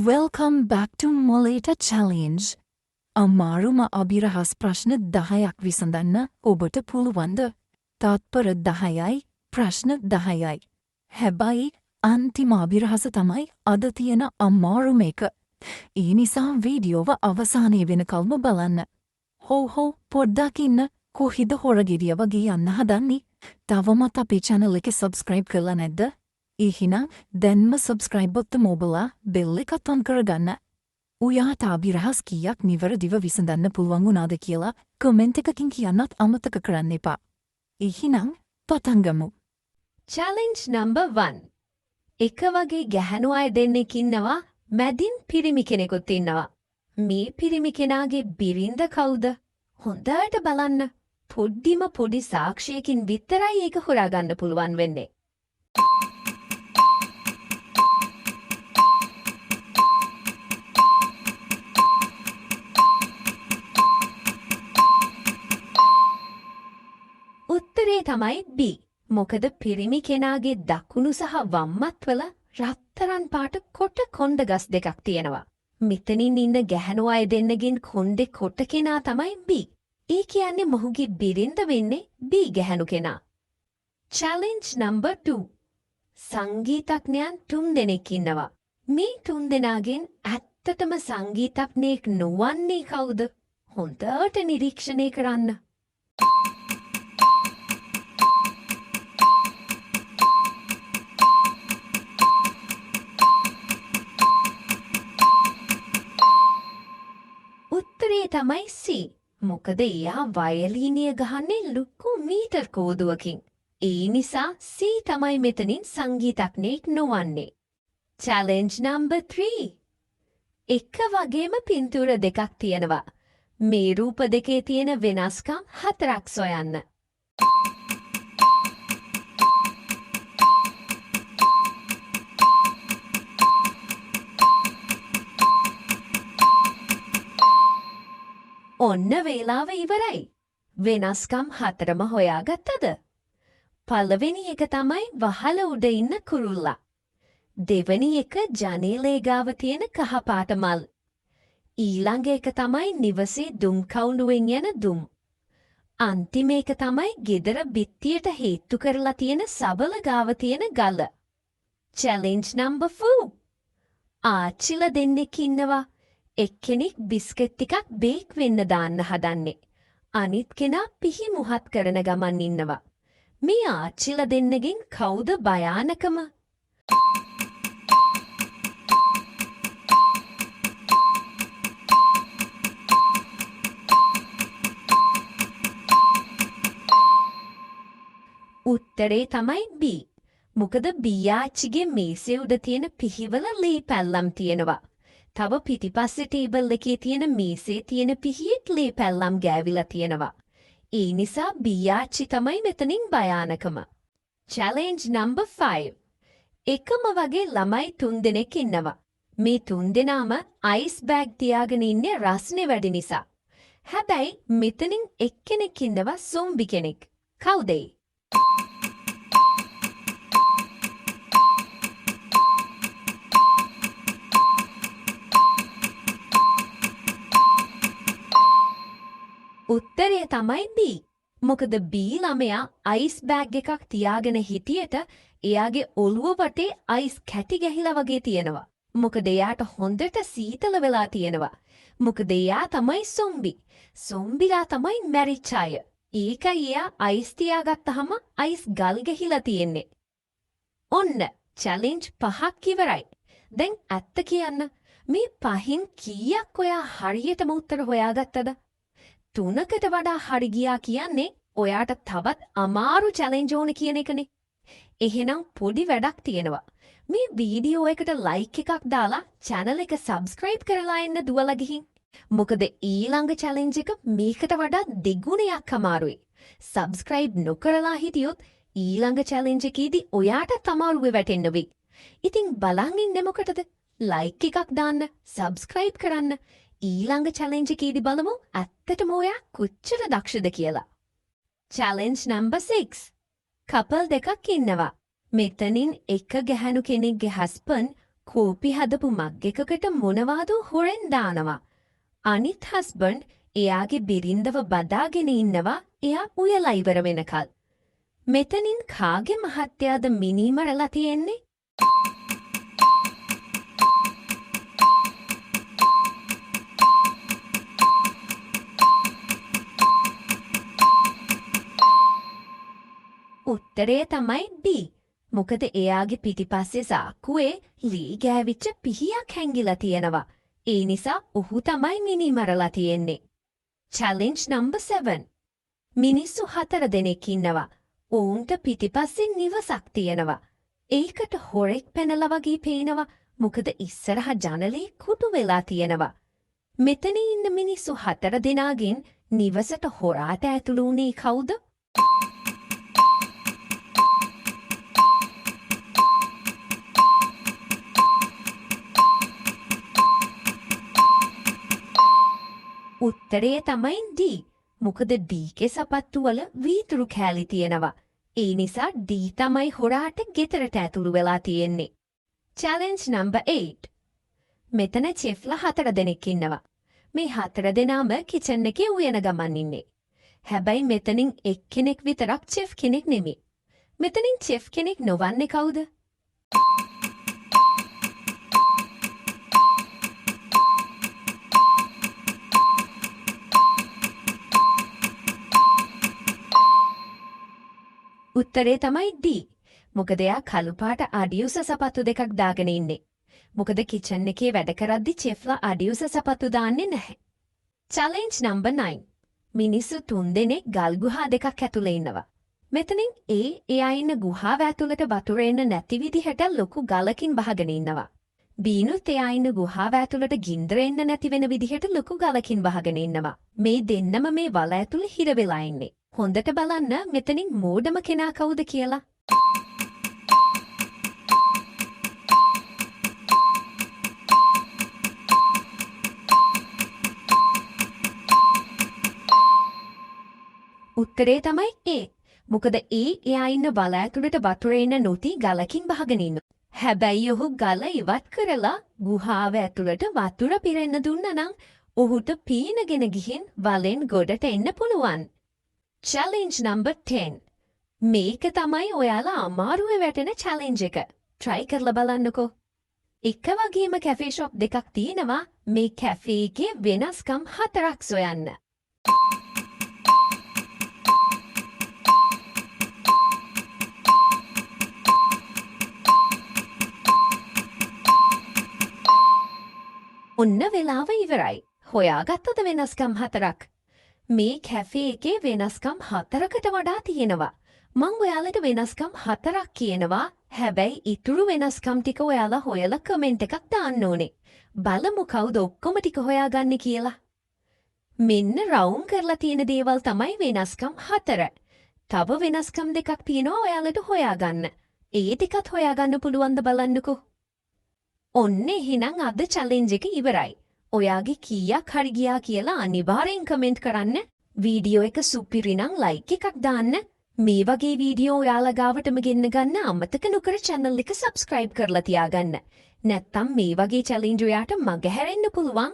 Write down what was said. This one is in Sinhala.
Welcome back to Moleta Challenge. අමාරුම අභිරහස් ප්‍රශ්න 10ක් විසඳන්න ඔබට පුළුවන්ද? තාත්පර 10යි ප්‍රශ්න 10යි. හැබැයි අන්තිම අභිරහස තමයි අද තියෙන අමාරුම එක. ඒ නිසා වීඩියෝව අවසානයේ වෙනකල්ම බලන්න. හෝ පොඩ්ඩක් ඉන්න. කොහිද හොරගෙඩිය වගේ යන්න හදන්නේ? තවමත් අපේ channel එක subscribe කරලා නැද්ද? එහෙනම් දැන්ම subscribe බොත්තම ඔබලා bell එකත් on කරගන්න. ඔයාට අභිරහස් කීයක් නිවැරදිව විසඳන්න පුළුවන් වුණාද කියලා කමෙන්ට් එකකින් කියන්නත් අමතක කරන්න එපා. එහෙනම් පටන් ගමු. Challenge number 1. එක වගේ ගැහැණු අය දෙන්නෙක් ඉන්නවා, මැදින් පිරිමි කෙනෙකුත් ඉන්නවා. මේ පිරිමි කෙනාගේ බිරිඳ කවුද? හොඳට බලන්න. පොඩි සාක්ෂියකින් විතරයි ඒක හොයාගන්න පුළුවන් වෙන්නේ. උත්තරේ තමයි B. මොකද පිරිමි කෙනාගේ දකුණු සහ වම්මත්වල රත්තරන් පාට කොට කොණ්ඩ ගස් දෙකක් තියෙනවා. මෙතනින් ඉන්න ගැහැණු අය දෙන්නගෙන් කොණ්ඩේ කොට කෙනා තමයි B. ඒ කියන්නේ මොහුගේ බිරිඳ වෙන්නේ B ගැහැණු කෙනා. Challenge number 2. සංගීතඥයන් 3 දෙනෙක් ඉන්නවා. මේ 3 දෙනාගෙන් ඇත්තටම සංගීතඥයෙක් නොවන්නේ කවුද? හොඳට නිරීක්ෂණය කරන්න. උත්තරේ තමයි C. මොකද එයා වයලීනිය ගහන්නේ ලොකු මීටර් කෝදුවකින්. ඒ නිසා C තමයි මෙතනින් සංගීතඥයෙක් නොවන්නේ. Challenge number 3. එක වගේම පින්තූර දෙකක් තියෙනවා. මේ රූප දෙකේ තියෙන වෙනස්කම් 4ක් සොයන්න. ඔන්න වේලාව ඉවරයි. වෙනස්කම් 4ම හොයාගත්තද? පළවෙනි එක තමයි වහල උඩ ඉන්න කුරුල්ලා. දෙවෙනි එක ජනේලේ ගාව තියෙන කහපාට මල්. ඊළඟ එක තමයි නිවසේ දුම් කවුළුවෙන් යන දුම්. අන්තිම එක තමයි ගෙදර බිත්තියට හේතු කරලා තියෙන සබල ගාව තියෙන ගල. Challenge number 4. ආච්චිලා දෙන්නෙක් ඉන්නවා. එක්කෙනෙක් බිස්කට් ටිකක් බේක් වෙන්න දාන්න හදන්නේ. අනිත් කෙනා පිහි මුහත් කරන ගමන් ඉන්නවා. මේ ආච්චිලා දෙන්නගෙන් කවුද භයානකම? උත්තරේ තමයි B. මොකද B ආච්චිගේ මේසේ උඩ තියෙන පිහිවල ලී පැල්ලම් තියෙනවා. තව පිටිපස්සේ ටේබල් එකේ තියෙන මේසේ තියෙන පිහියෙත් ලේ පැල්ලම් ගෑවිලා තියෙනවා. ඒ නිසා B ආච්චි තමයි මෙතනින් භයානකම. Challenge number 5. එකම වගේ ළමයි 3 දෙනෙක් ඉන්නවා. මේ 3 දෙනාම අයිස් බෑග් තියාගෙන ඉන්නේ රස්නේ වැඩි නිසා. හැබැයි මෙතනින් එක්කෙනෙක් ඉන්නවා සොම්බි කෙනෙක්. කවුද ඒ? උත්තරය තමයි B. මොකද B ළමයා අයිස් බෑග් එකක් තියාගෙන හිටියට එයාගේ ඔළුව වටේ අයිස් කැටි ගැහිලා වගේ තියෙනවා. මොකද එයාට හොඳට සීතල වෙලා තියෙනවා. මොකද එයා තමයි සොම්බි. සොම්බිලා තමයි මැරිච්ච අය. ඒකයි එයා අයිස් තියාගත්තහම අයිස් ගල් ගැහිලා තියෙන්නේ. ඔන්න challenge 5ක් ඉවරයි. දැන් ඇත්ත කියන්න. මේ 5න් කීයක් ඔයා හරියටම උත්තර හොයාගත්තද? 3කට වඩා හරි ගියා කියන්නේ ඔයාට තවත් අමාරු challenge ඕන කියන එකනේ. එහෙනම් පොඩි වැඩක් තියෙනවා. මේ වීඩියෝ එකට like එකක් දාලා channel එක subscribe කරලා එන්න දුවලා ගිහින්. මොකද ඊළඟ challenge එක මේකට වඩා දෙගුණයක් අමාරුයි. subscribe නොකරලා හිටියොත් ඊළඟ challenge එකේදී ඔයාට අමාරුවේ වැටෙන්න වෙයි. ඉතින් බලන් ඉන්නේ මොකටද? like එකක් දාන්න, subscribe කරන්න. ඊළඟ challenge එකේදී බලමු ඇත්තටම ඔයා කොච්චර දක්ෂද කියලා. Challenge number 6. couple දෙකක් ඉන්නවා. මෙතනින් එක ගැහැණු කෙනෙක්ගේ හස්බන්ඩ් කෝපි හදපු මග් එකකට මොනවාද හොරෙන් දානවා. අනිත් හස්බන්ඩ් එයාගේ බිරින්දව බදාගෙන ඉන්නවා එයා උයලා ඉවර වෙනකල්. මෙතනින් කාගේ මහත්තයාද මිනී මරලා තියෙන්නේ? උත්තරේ තමයි D. මොකද එයාගේ පිටිපස්සේ සාක්කුවේ ලී ගෑවිච්ච පිහියක් හැංගිලා තියෙනවා. ඒ නිසා ඔහු තමයි මිනී මරලා තියෙන්නේ. Challenge number 7. මිනිස්සු 4 දෙනෙක් ඉන්නවා. ඔවුන්ට පිටිපස්සෙන් නිවසක් තියෙනවා. ඒකට හොරෙක් පැනලා වගේ පේනවා. මොකද ඉස්සරහ ජනලේ කුඩු වෙලා තියෙනවා. මෙතන ඉන්න මිනිස්සු 4 දෙනාගෙන් නිවසට හොරාට ඇතුළු වුණේ කවුද? උත්තරේ තමයි D. මොකද D ගේ සපත්තු වල වීදුරු කෑලි තියෙනවා. ඒ නිසා D තමයි හොරාට ගෙදරට ඇතුළු වෙලා තියෙන්නේ. Challenge number 8. මෙතන චෙෆ්ලා 4 දෙනෙක් ඉන්නවා. මේ 4 දෙනාම කිචන් එකේ උයන ගමන් ඉන්නේ. හැබැයි මෙතනින් එක්කෙනෙක් විතරක් චෙෆ් කෙනෙක් නෙමෙයි. මෙතනින් චෙෆ් කෙනෙක් නොවන්නේ කවුද? උත්තරේ තමයි D. මොකද එයා කළු පාට අඩියුස සපත්තු දෙකක් දාගෙන ඉන්නේ. මොකද කිචන් එකේ වැඩ කරද්දි චෙෆ්ලා අඩියුස සපත්තු දාන්නේ නැහැ. Challenge number 9. මිනිස්සු 3 දෙනෙක් ගල් ගුහා දෙකක් ඇතුලේ ඉන්නවා. මෙතනින් A එයා ඉන්න ගුහාව ඇතුළට වතුර එන්න නැති විදිහට ලොකු ගලකින් වහගෙන ඉන්නවා. B නුත් එයා ඉන්න ගුහාව ඇතුළට ගින්දර එන්න නැති වෙන විදිහට ලොකු ගලකින් වහගෙන ඉන්නවා. මේ දෙන්නම මේ වල ඇතුලේ හිර වෙලා ඉන්නේ. හොඳට බලන්න මෙතනින් මෝඩම කෙනා කවුද කියලා. උත්තරේ තමයි A. මොකද A එයා ඉන්න වල ඇතුළට වතුර එන්න නොති ගලකින් වහගෙන ඉන්නවා. හැබැයි ඔහු ගල ඉවත් කරලා ගුහාව ඇතුළට වතුර පිරෙන්න දුන්නා නම් ඔහුට පීනගෙන ගිහින් වලෙන් ගොඩට එන්න පුළුවන්. Challenge number 10. මේක තමයි ඔයාලා අමාරුවේ වැටෙන challenge එක. try කරලා බලන්නකෝ. එක වගේම කැෆේ ෂොප් දෙකක් තියෙනවා. මේ කැෆේ එකේ වෙනස්කම් 4ක් සොයන්න. ඔන්න වෙලාව ඉවරයි. හොයාගත්තද වෙනස්කම් 4ක්? මේ කැෆේ එකේ වෙනස්කම් 4කට වඩා තියෙනවා. මං ඔයාලට වෙනස්කම් 4ක් කියනවා. හැබැයි ඉතුරු වෙනස්කම් ටික ඔයාලා හොයලා කමෙන්ට් එකක් දාන්න ඕනේ. බලමු කවුද ඔක්කොම ටික හොයාගන්නේ කියලා. මෙන්න රවුම් කරලා තියෙන දේවල් තමයි වෙනස්කම් 4. තව වෙනස්කම් දෙකක් තියෙනවා ඔයාලට හොයාගන්න. ඒ ටිකත් හොයාගන්න පුළුවන්ද බලන්නකෝ. ඔන්න එහෙනම් අද challenge එක ඉවරයි. ඔයාගේ කීයක් හරි ගියා කියලා අනිවාර්යෙන් කමෙන්ට් කරන්න. වීඩියෝ එක සුපිරි නම් ලයික් එකක් දාන්න. මේ වගේ වීඩියෝ ඔයාලා ගාවටම ගෙන්න ගන්න අමතක නොකර channel එක subscribe කරලා තියාගන්න. නැත්තම් මේ වගේ challenge ඔයාට මගහැරෙන්න පුළුවන්.